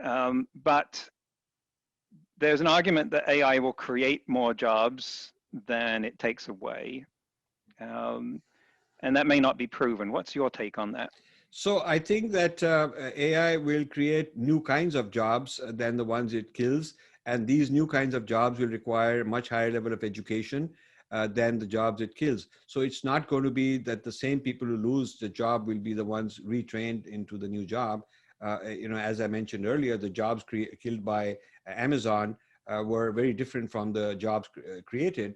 But there's an argument that AI will create more jobs than it takes away. And that may not be proven. What's your take on that? So I think that AI will create new kinds of jobs than the ones it kills. And these new kinds of jobs will require much higher level of education than the jobs it kills. So it's not going to be that the same people who lose the job will be the ones retrained into the new job. As I mentioned earlier, the jobs killed by Amazon were very different from the jobs created.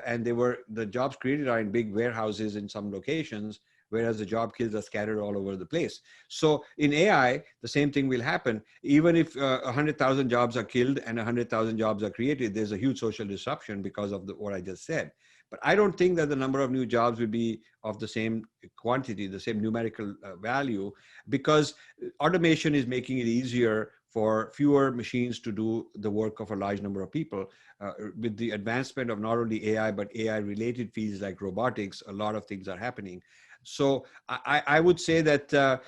And the jobs created are in big warehouses in some locations, whereas the job kills are scattered all over the place. So in AI, the same thing will happen. Even if 100,000 jobs are killed and 100,000 jobs are created, there's a huge social disruption because of what I just said. But I don't think that the number of new jobs will be of the same quantity, the same numerical value, because automation is making it easier for fewer machines to do the work of a large number of people. With the advancement of not only AI, but AI-related fields like robotics, a lot of things are happening. So I would say that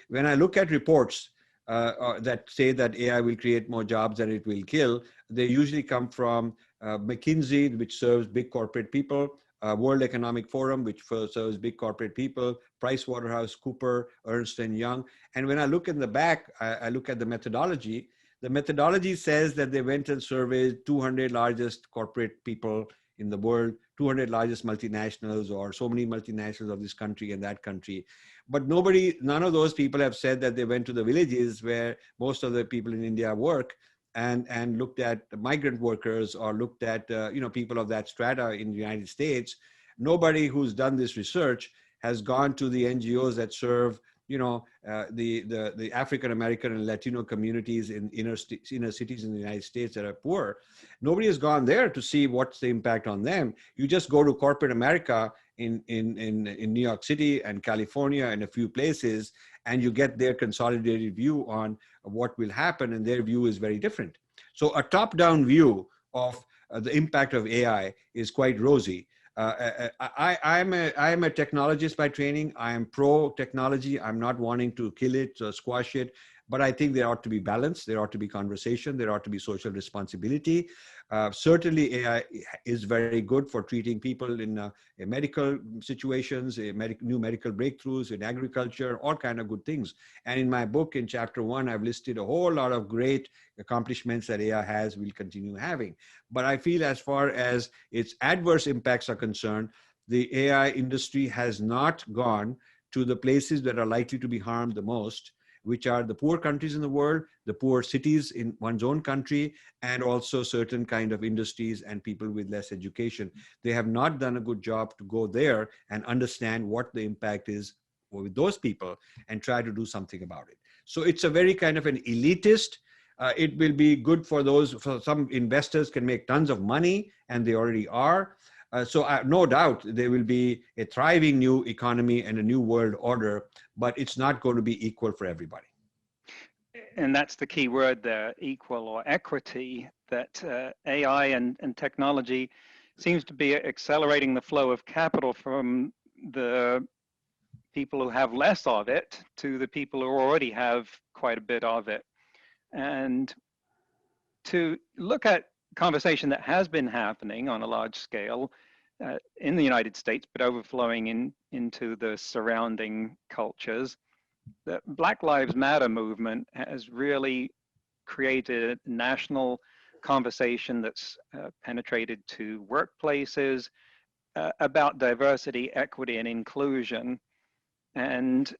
when I look at reports that say that AI will create more jobs than it will kill, they usually come from McKinsey, which serves big corporate people, World Economic Forum, which serves big corporate people, PricewaterhouseCoopers, Ernst & Young. And when I look in the back, I look at the methodology. The methodology says that they went and surveyed 200 largest corporate people in the world, 200 largest multinationals, or so many multinationals of this country and that country. But none of those people have said that they went to the villages where most of the people in India work and looked at migrant workers or looked at people of that strata in the United States. Nobody who's done this research has gone to the NGOs that serve the African American and Latino communities in inner cities in the United States that are poor. Nobody has gone there to see what's the impact on them. You just go to corporate America in New York City and California and a few places, and you get their consolidated view on what will happen, and their view is very different. So a top-down view of the impact of AI is quite rosy. I'm a technologist by training. I am pro-technology. I'm not wanting to kill it or squash it, but I think there ought to be balance. There ought to be conversation. There ought to be social responsibility. Certainly, AI is very good for treating people in medical situations, new medical breakthroughs in agriculture, all kind of good things. And in my book, in chapter 1, I've listed a whole lot of great accomplishments that AI has, will continue having. But I feel as far as its adverse impacts are concerned, the AI industry has not gone to the places that are likely to be harmed the most, which are the poor countries in the world, the poor cities in one's own country, and also certain kind of industries and people with less education. They have not done a good job to go there and understand what the impact is with those people and try to do something about it. So it's a very kind of an elitist. It will be good for some investors can make tons of money, and they already are. No doubt there will be a thriving new economy and a new world order, but it's not going to be equal for everybody. And that's the key word there, equal or equity, that AI and technology seems to be accelerating the flow of capital from the people who have less of it to the people who already have quite a bit of it. And to look at conversation that has been happening on a large scale in the United States, but overflowing into the surrounding cultures, the Black Lives Matter movement has really created a national conversation that's penetrated to workplaces about diversity, equity, and inclusion. And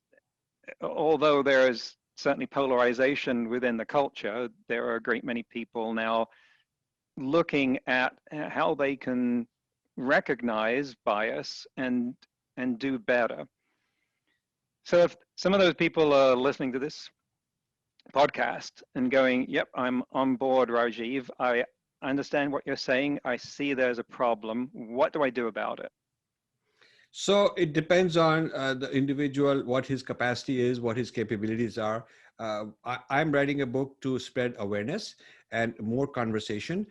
although there is certainly polarization within the culture, there are a great many people now looking at how they can recognize bias and do better. So if some of those people are listening to this podcast and going, yep, I'm on board, Rajiv, I understand what you're saying, I see there's a problem, what do I do about it? So it depends on the individual, what his capacity is, what his capabilities are. I'm writing a book to spread awareness and more conversation.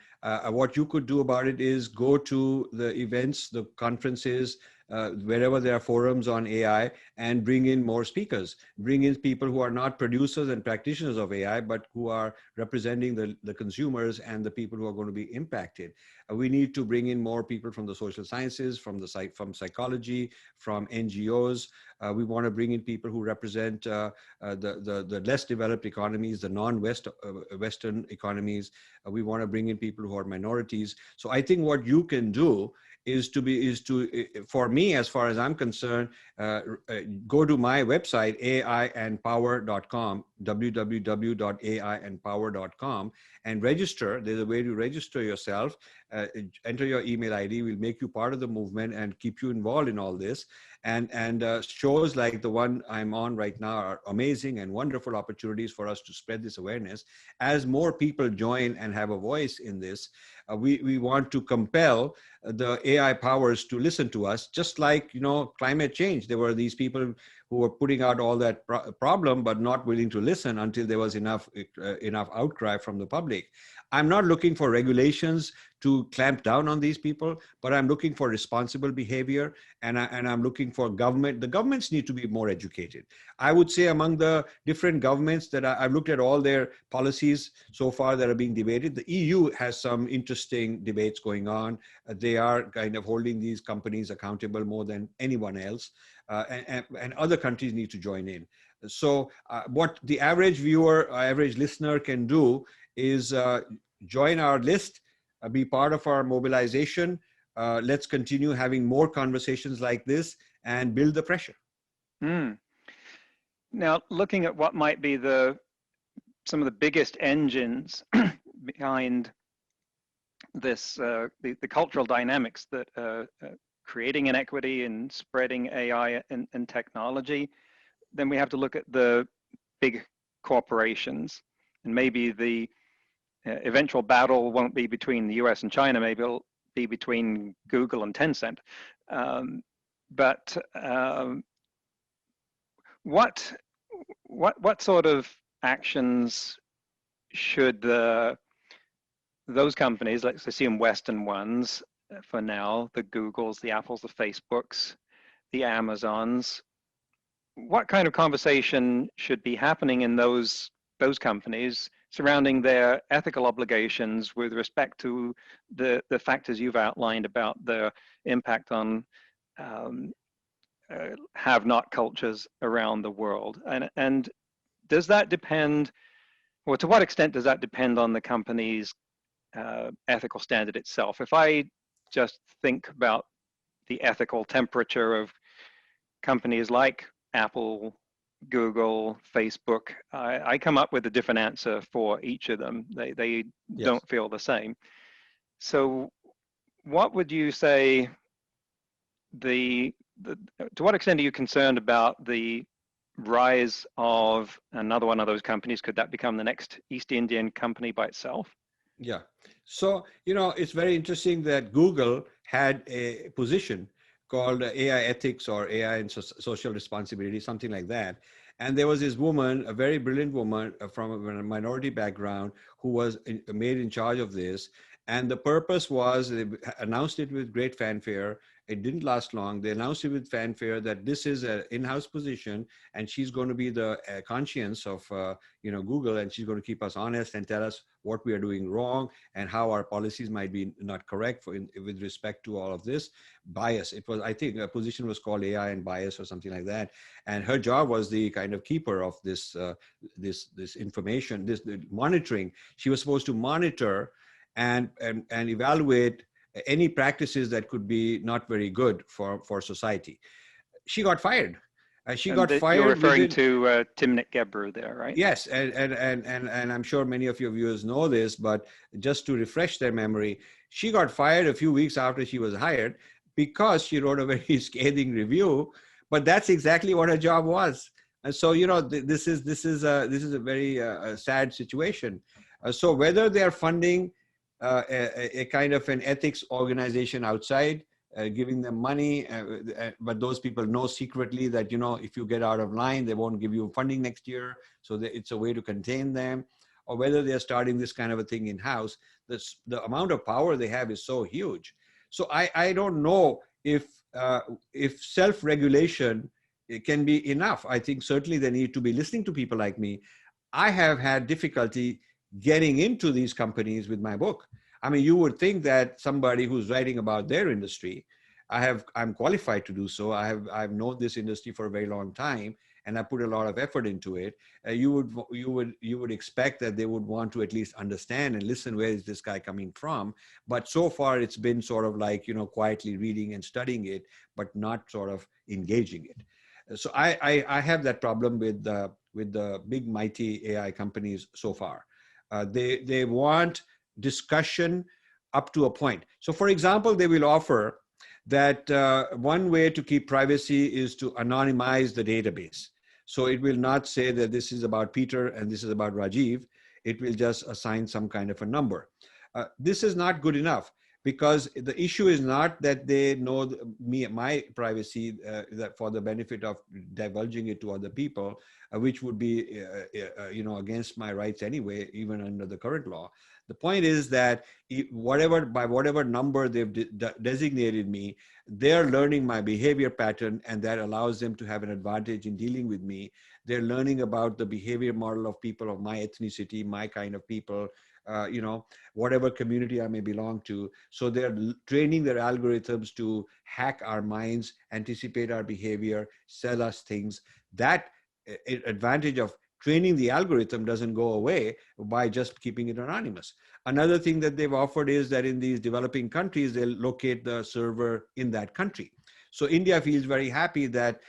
What you could do about it is go to the events, the conferences, wherever there are forums on AI, and bring in more speakers, bring in people who are not producers and practitioners of AI, but who are representing the consumers and the people who are going to be impacted. We need to bring in more people from the social sciences, from psychology, from NGOs. We want to bring in people who represent the less developed economies, the non-Western economies. We want to bring in people who are minorities. So I think what you can do for me, as far as I'm concerned, go to my website, aiandpower.com, www.aiandpower.com, and register. There's a way to register yourself. Enter your email ID. We'll make you part of the movement and keep you involved in all this. And shows like the one I'm on right now are amazing and wonderful opportunities for us to spread this awareness. As more people join and have a voice in this, we want to compel the AI powers to listen to us, just like, climate change. There were these people who were putting out all that problem, but not willing to listen until there was enough outcry from the public. I'm not looking for regulations to clamp down on these people, but I'm looking for responsible behavior, and I'm looking for government. The governments need to be more educated. I would say among the different governments that I've looked at all their policies so far that are being debated, the EU has some interesting debates going on. They are kind of holding these companies accountable more than anyone else, and other countries need to join in. So what the average viewer, average listener can do is join our list, be part of our mobilization. Let's continue having more conversations like this and build the pressure. Mm. Now, looking at what might be some of the biggest engines behind this, the cultural dynamics that creating inequity and spreading AI and technology, then we have to look at the big corporations, and maybe the eventual battle won't be between the US and China, maybe it'll be between Google and Tencent. What sort of actions should those companies, let's assume Western ones for now, the Googles, the Apples, the Facebooks, the Amazons, what kind of conversation should be happening in those companies surrounding their ethical obligations with respect to the factors you've outlined about the impact on have-not cultures around the world? And does that depend, or to what extent does that depend on the company's ethical standard itself? If I just think about the ethical temperature of companies like Apple, Google, Facebook, I come up with a different answer for each of them. They yes. don't feel the same. So what would you say to what extent are you concerned about the rise of another one of those companies? Could that become the next East Indian company by itself? Yeah. So, it's very interesting that Google had a position called AI ethics or AI and social responsibility, something like that. And there was this woman, a very brilliant woman from a minority background, who was made in charge of this. And the purpose was, they announced it with great fanfare. It didn't last long. They announced it with fanfare that this is an in-house position, and she's going to be the conscience of Google, and she's going to keep us honest and tell us what we are doing wrong and how our policies might be not correct with respect to all of this bias. It was, I think, a position was called AI and bias or something like that. And her job was the kind of keeper of this information, this monitoring. She was supposed to monitor and evaluate any practices that could be not very good for society. She got fired. Got fired. You're referring to Timnit Gebru there, right? Yes, and I'm sure many of your viewers know this, but just to refresh their memory, she got fired a few weeks after she was hired because she wrote a very scathing review. But that's exactly what her job was. And so, this is a very sad situation. So whether they are funding a kind of an ethics organization outside, giving them money, but those people know secretly that, if you get out of line, they won't give you funding next year. So it's a way to contain them. Or whether they're starting this kind of a thing in-house, the amount of power they have is so huge. So I don't know if if self-regulation it can be enough, I think certainly they need to be listening to people like me. I have had difficulty getting into these companies with my book. I mean, you would think that somebody who's writing about their industry, I'm qualified to do so. I've known this industry for a very long time, and I put a lot of effort into it. You would expect that they would want to at least understand and listen, where is this guy coming from? But so far, it's been sort of like, quietly reading and studying it, but not sort of engaging it. So I have that problem with the big mighty AI companies so far. They want discussion up to a point. So for example, they will offer that one way to keep privacy is to anonymize the database. So it will not say that this is about Peter and this is about Rajiv. It will just assign some kind of a number. This is not good enough, because the issue is not that they know my privacy that for the benefit of divulging it to other people, which would be against my rights anyway, even under the current law. The point is that by whatever number they've designated me, they're learning my behavior pattern, and that allows them to have an advantage in dealing with me. They're learning about the behavior model of people of my ethnicity, my kind of people, whatever community I may belong to. So they're training their algorithms to hack our minds, anticipate our behavior, sell us things. That advantage of training the algorithm doesn't go away by just keeping it anonymous. Another thing that they've offered is that in these developing countries, they'll locate the server in that country. So India feels very happy that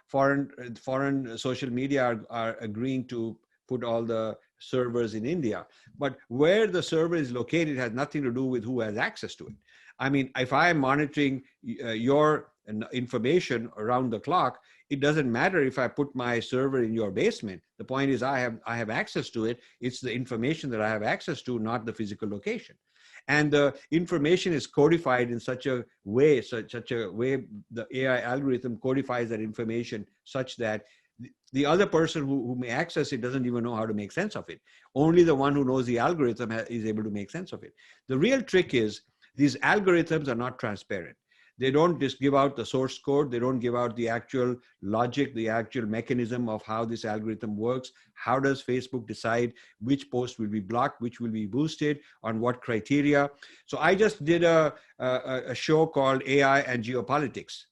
foreign social media are agreeing to put all the servers in India. But where the server is located has nothing to do with who has access to it. I mean, if I am monitoring your information around the clock, it doesn't matter if I put my server in your basement. The point is I have access to it. It's the information that I have access to, not the physical location. And the information is codified in such a way the AI algorithm codifies that information such that the other person who may access it doesn't even know how to make sense of it. Only the one who knows the algorithm is able to make sense of it. The real trick is these algorithms are not transparent. They don't just give out the source code. They don't give out the actual logic, the actual mechanism of how this algorithm works. How does Facebook decide which post will be blocked, which will be boosted, on what criteria? So I just did a show called AI and Geopolitics.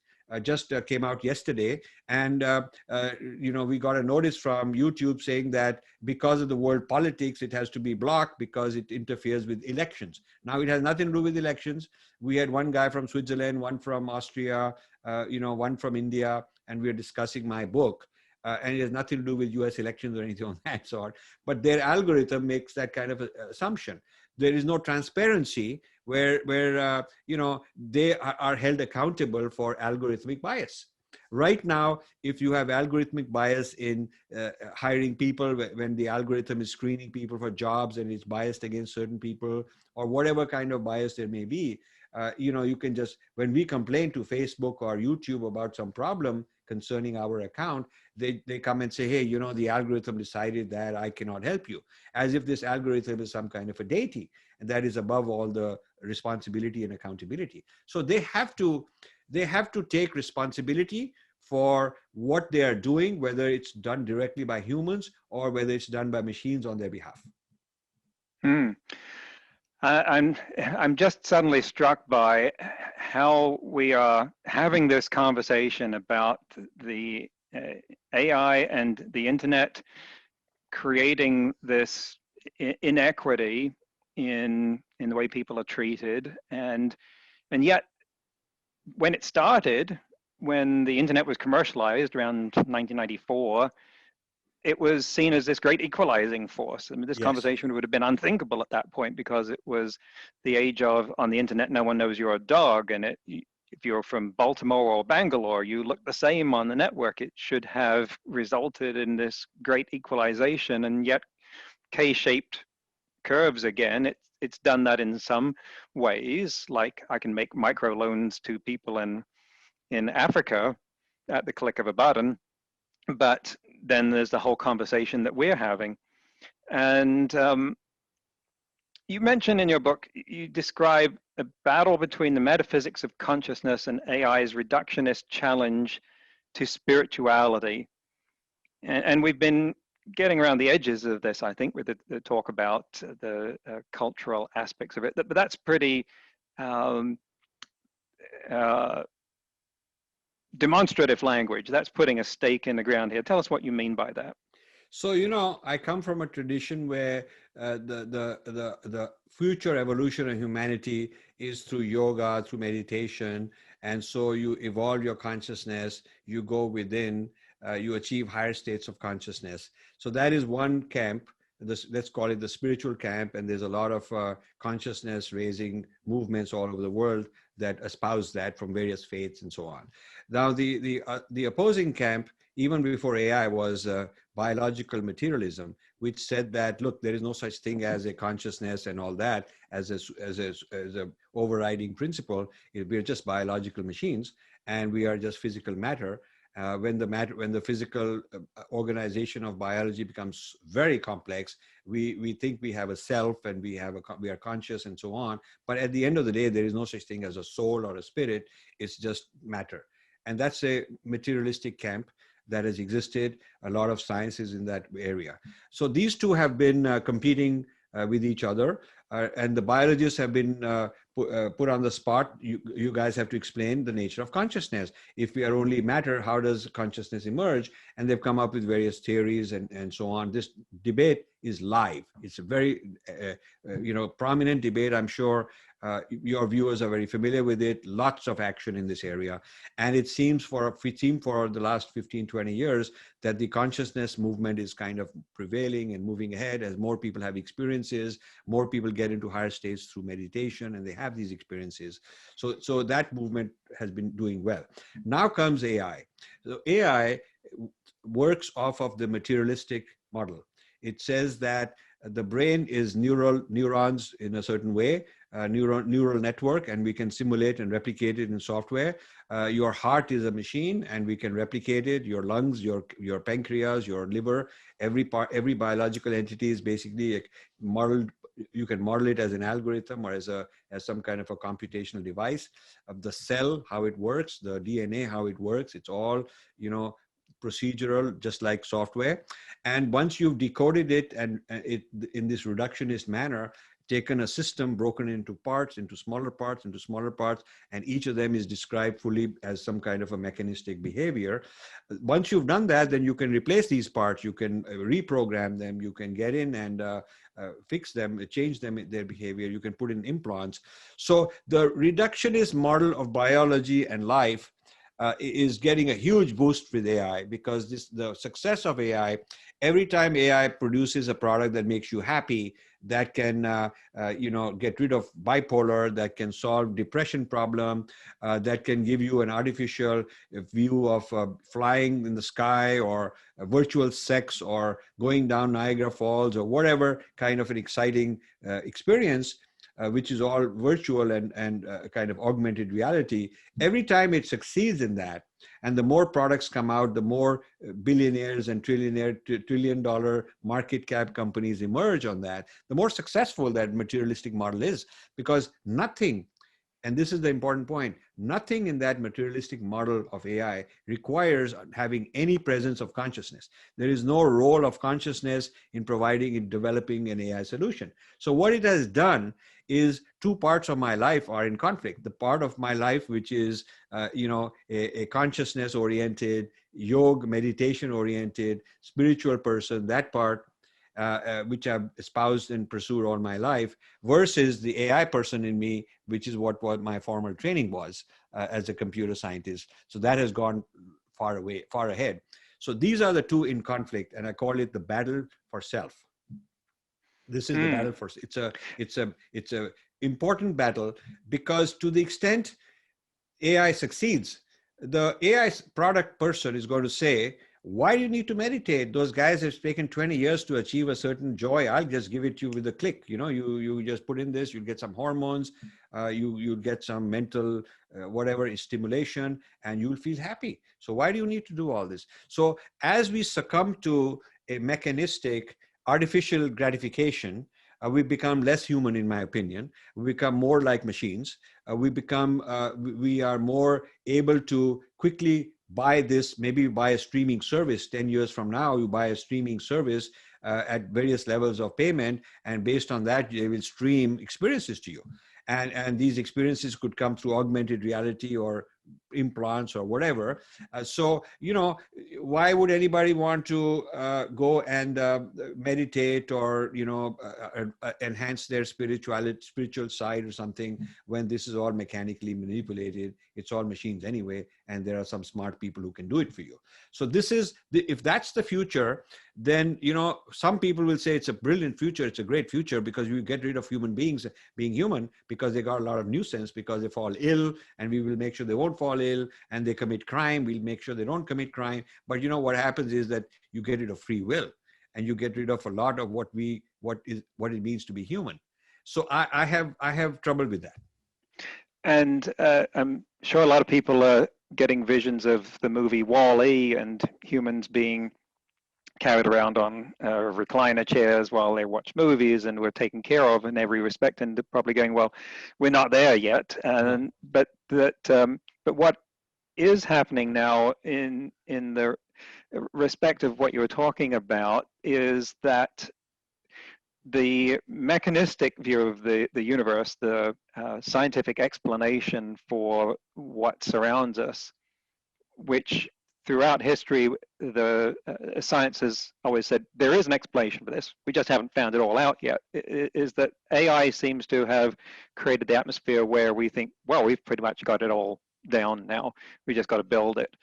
Just came out yesterday, and we got a notice from YouTube saying that because of the world politics, it has to be blocked because it interferes with elections. Now, it has nothing to do with elections. We had one guy from Switzerland, one from Austria, one from India, and we are discussing my book. And it has nothing to do with US elections or anything of that sort. But their algorithm makes that kind of assumption. There is no transparency where they are held accountable for algorithmic bias. Right now, if you have algorithmic bias in hiring people, when the algorithm is screening people for jobs and it's biased against certain people, or whatever kind of bias there may be, you can just, when we complain to Facebook or YouTube about some problem concerning our account, they come and say, hey, the algorithm decided that I cannot help you, as if this algorithm is some kind of a deity and that is above all the responsibility and accountability. So they have to take responsibility for what they are doing, whether it's done directly by humans or whether it's done by machines on their behalf. I'm just suddenly struck by how we are having this conversation about the AI and the internet creating this inequity in the way people are treated, and yet when it started, when the internet was commercialized around 1994, it was seen as this great equalizing force. I mean, this Yes. conversation would have been unthinkable at that point, because it was the age of, on the internet, no one knows you're a dog. And if you're from Baltimore or Bangalore, you look the same on the network. It should have resulted in this great equalization, and yet K-shaped curves again. It's done that in some ways, like I can make microloans to people in Africa at the click of a button. But then there's the whole conversation that we're having. And you mentioned in your book, you describe a battle between the metaphysics of consciousness and AI's reductionist challenge to spirituality. And we've been getting around the edges of this, I think, with the talk about the cultural aspects of it. But that's pretty demonstrative language. That's putting a stake in the ground here. Tell us what you mean by that. So, I come from a tradition where the future evolution of humanity is through yoga, through meditation. And so you evolve your consciousness, you go within, you achieve higher states of consciousness. So that is one camp. Let's call it the spiritual camp. And there's a lot of consciousness raising movements all over the world that espouse that from various faiths and so on. Now, the opposing camp, even before AI, was biological materialism, which said that, look, there is no such thing as a consciousness and all that as a overriding principle. We're just biological machines, and we are just physical matter. When the physical organization of biology becomes very complex, we think we have a self and we are conscious and so on. But at the end of the day, there is no such thing as a soul or a spirit. It's just matter. And that's a materialistic camp that has existed. A lot of science is in that area. So these two have been competing with each other. And the biologists have been put on the spot. You guys have to explain the nature of consciousness. If we are only matter, how does consciousness emerge? And they've come up with various theories and so on. This debate is live. It's a very prominent debate. I'm sure your viewers are very familiar with it. Lots of action in this area. And it seems for the last 15, 20 years that the consciousness movement is kind of prevailing and moving ahead as more people have experiences, more people get into higher states through meditation, and they have these experiences. So that movement has been doing well. Now comes AI. So AI works off of the materialistic model. It says that the brain is neurons in a certain way, neural network, and we can simulate and replicate it in software. Your heart is a machine, and we can replicate it. Your lungs, your pancreas, your liver, every biological entity is basically modeled. You can model it as an algorithm or as some kind of a computational device. Of the cell, how it works, the DNA, how it works. It's all procedural, just like software. And once you've decoded it and it in this reductionist manner, taken a system, broken into parts, into smaller parts, and each of them is described fully as some kind of a mechanistic behavior. Once you've done that, then you can replace these parts, you can reprogram them, you can get in and fix them, change them, their behavior, you can put in implants. So the reductionist model of biology and life is getting a huge boost with AI, because the success of AI, every time AI produces a product that makes you happy, that can get rid of bipolar, that can solve depression problem, that can give you an artificial view of flying in the sky, or virtual sex, or going down Niagara Falls, or whatever kind of an exciting experience, which is all virtual and kind of augmented reality. Every time it succeeds in that, and the more products come out, the more billionaires and trillion-dollar market cap companies emerge on that, the more successful that materialistic model is. Because nothing, and this is the important point, nothing in that materialistic model of AI requires having any presence of consciousness. There is no role of consciousness in developing an AI solution. So what it has done is two parts of my life are in conflict. The part of my life, which is, a consciousness-oriented, yoga, meditation-oriented, spiritual person, that part, which I've espoused and pursued all my life, versus the AI person in me, which is what my former training was as a computer scientist. So that has gone far ahead. So these are the two in conflict, and I call it the battle for self. This is the battle for, it's a important battle, because to the extent AI succeeds, the AI product person is going to say, why do you need to meditate? Those guys have taken 20 years to achieve a certain joy. I'll just give it to you with a click. You just put in this, you'll get some hormones, you'll get some mental, whatever stimulation, and you'll feel happy. So why do you need to do all this? So as we succumb to a mechanistic, artificial gratification, we become less human, in my opinion. We become more like machines. We are more able to quickly buy this, maybe buy a streaming service. 10 years from now, you buy a streaming service at various levels of payment, and based on that, they will stream experiences to you. And these experiences could come through augmented reality or implants or whatever. So, why would anybody want to go and meditate or, enhance their spiritual side or something when this is all mechanically manipulated? It's all machines anyway, and there are some smart people who can do it for you. So if that's the future, then, some people will say it's a brilliant future. It's a great future because you get rid of human beings being human because they got a lot of nuisance because they fall ill, and we will make sure they won't fall ill, and they commit crime. We'll make sure they don't commit crime. But what happens is that you get rid of free will, and you get rid of a lot of what it means to be human. So I have trouble with that. And I'm sure a lot of people are getting visions of the movie Wall-E and humans being carried around on recliner chairs while they watch movies and we're taken care of in every respect, and probably going, well, we're not there yet. But what is happening now in the respect of what you were talking about is that the mechanistic view of the universe, the scientific explanation for what surrounds us, which throughout history, the science has always said there is an explanation for this. We just haven't found it all out yet. Is that AI seems to have created the atmosphere where we think, well, we've pretty much got it all down now. We just got to build it,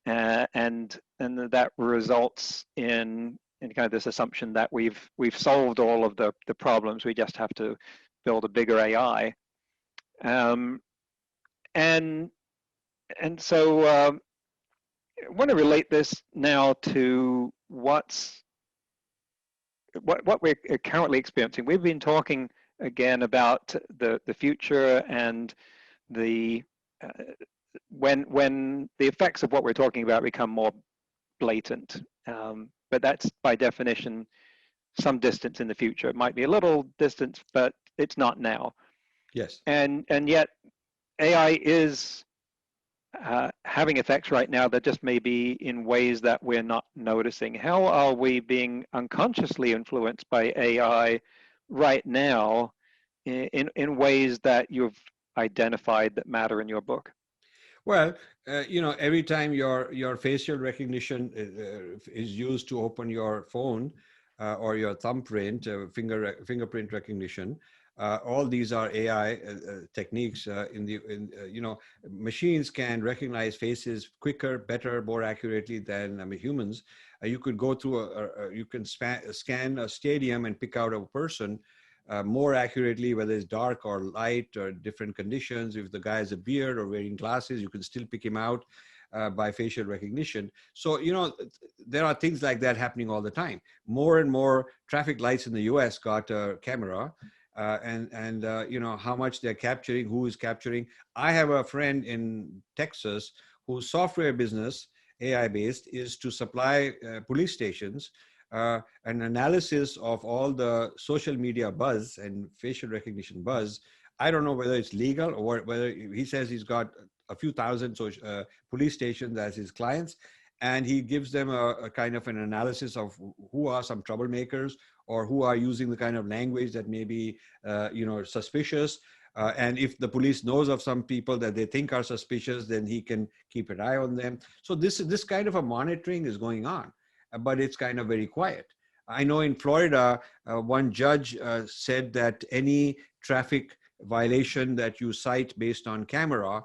and that results in kind of this assumption that we've solved all of the problems. We just have to build a bigger AI, and so. I want to relate this now to what we're currently experiencing. We've been talking again about the future and the when the effects of what we're talking about become more blatant. But that's by definition some distance in the future. It might be a little distance, but it's not now. Yes. And yet AI is having effects right now that just may be in ways that we're not noticing. How are we being unconsciously influenced by AI right now in ways that you've identified that matter in your book? Well, every time your facial recognition is used to open your phone or your thumbprint, fingerprint recognition, all these are AI techniques. Machines can recognize faces quicker, better, more accurately than humans. You could go through you can scan a stadium and pick out a person more accurately, whether it's dark or light or different conditions. If the guy has a beard or wearing glasses, you can still pick him out by facial recognition. So, there are things like that happening all the time. More and more traffic lights in the US got a camera. And how much they're capturing, who is capturing. I have a friend in Texas whose software business, AI based, is to supply police stations an analysis of all the social media buzz and facial recognition buzz. I don't know whether it's legal or whether he says he's got a few thousand police stations as his clients, and he gives them a kind of an analysis of who are some troublemakers or who are using the kind of language that may be, suspicious. And if the police knows of some people that they think are suspicious, then he can keep an eye on them. So this kind of a monitoring is going on, but it's kind of very quiet. I know in Florida, one judge said that any traffic violation that you cite based on camera,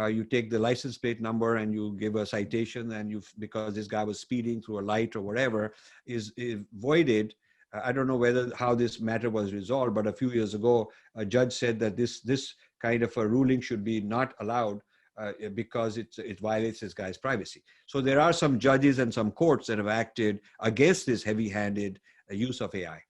you take the license plate number and you give a citation, and because this guy was speeding through a light or whatever, is voided. I don't know how this matter was resolved, but a few years ago, a judge said that this kind of a ruling should be not allowed because it violates this guy's privacy. So there are some judges and some courts that have acted against this heavy-handed use of AI.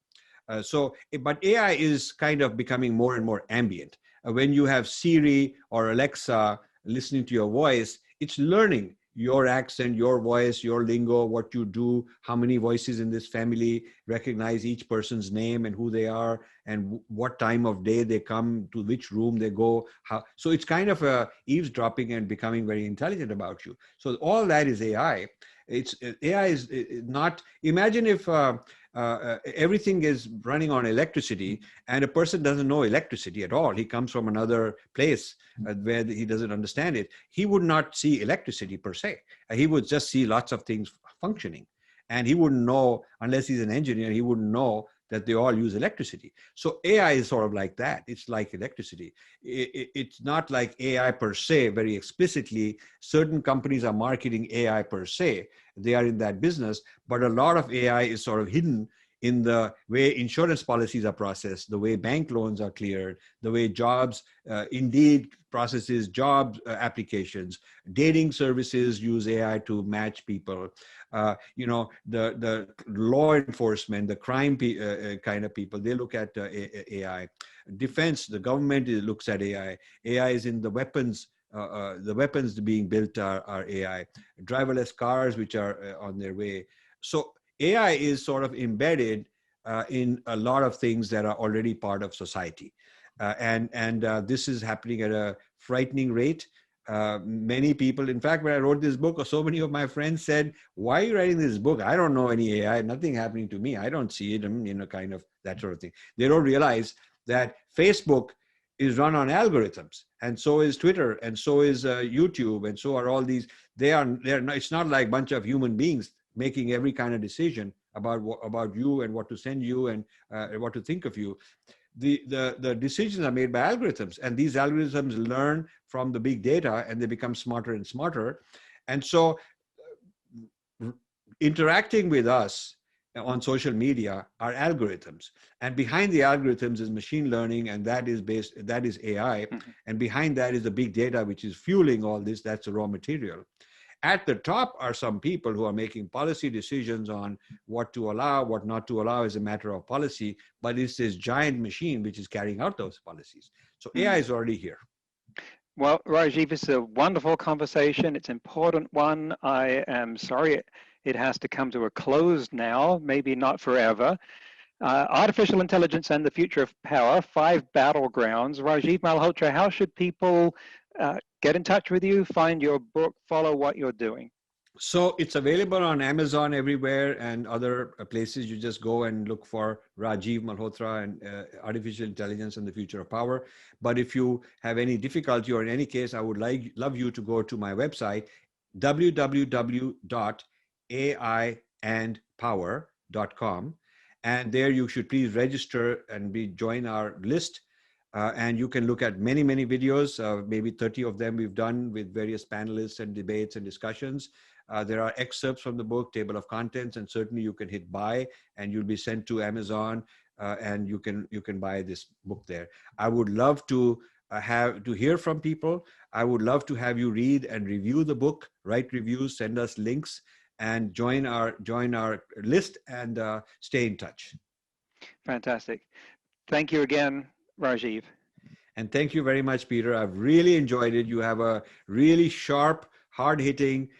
But AI is kind of becoming more and more ambient. When you have Siri or Alexa listening to your voice, it's learning your accent, your voice, your lingo, what you do, how many voices in this family, recognize each person's name and who they are, and what time of day they come, to which room they go. So it's kind of eavesdropping and becoming very intelligent about you. So all that is AI. It's AI is not. Imagine if everything is running on electricity and a person doesn't know electricity at all. He comes from another place where he doesn't understand it. He would not see electricity per se. He would just see lots of things functioning. And he wouldn't know, unless he's an engineer, he wouldn't know that they all use electricity. So AI is sort of like that. It's like electricity. It's not like AI per se, very explicitly. Certain companies are marketing AI per se. They are in that business, but a lot of AI is sort of hidden in the way insurance policies are processed, the way bank loans are cleared, the way jobs, Indeed processes job applications, dating services use AI to match people. The law enforcement, the crime kind of people, they look at AI. Defense, the government looks at AI. AI is in the weapons. The weapons being built are AI. Driverless cars, which are on their way. So AI is sort of embedded in a lot of things that are already part of society. And this is happening at a frightening rate. Many people, in fact, when I wrote this book, so many of my friends said, why are you writing this book? I don't know any AI, nothing happening to me. I don't see it, kind of that sort of thing. They don't realize that Facebook is run on algorithms, and so is Twitter, and so is YouTube, and so are all these. They're not, it's not like a bunch of human beings making every kind of decision about you and what to send you and what to think of you. The decisions are made by algorithms, and these algorithms learn from the big data and they become smarter and smarter. And so interacting with us on social media are algorithms, and behind the algorithms is machine learning, and that is AI. Mhm. And behind that is the big data, which is fueling all this. That's the raw material. At the top are some people who are making policy decisions on what to allow, what not to allow as a matter of policy, but it's this giant machine which is carrying out those policies. So AI is already here. Well, Rajiv, it's a wonderful conversation. It's an important one. I am sorry it has to come to a close now, maybe not forever. Artificial intelligence and the future of power, 5 battlegrounds. Rajiv Malhotra, how should people get in touch with you, find your book, follow what you're doing? So it's available on Amazon everywhere and other places. You just go and look for Rajiv Malhotra and Artificial Intelligence and the Future of Power. But if you have any difficulty, or in any case, I would love you to go to my website, www.aiandpower.com. And there you should please register and join our list. And you can look at many, many videos, maybe 30 of them we've done with various panelists and debates and discussions. There are excerpts from the book, table of contents, and certainly you can hit buy and you'll be sent to Amazon, and you can buy this book there. I would love to hear from people. I would love to have you read and review the book, write reviews, send us links, and join our list and stay in touch. Fantastic. Thank you again, Rajiv. And thank you very much, Peter. I've really enjoyed it. You have a really sharp, hard-hitting,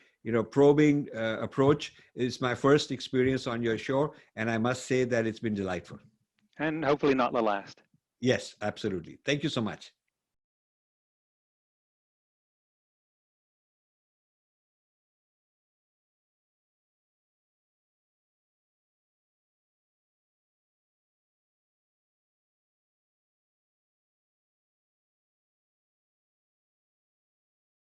probing approach. It's my first experience on your show, and I must say that it's been delightful. And hopefully not the last. Yes, absolutely. Thank you so much.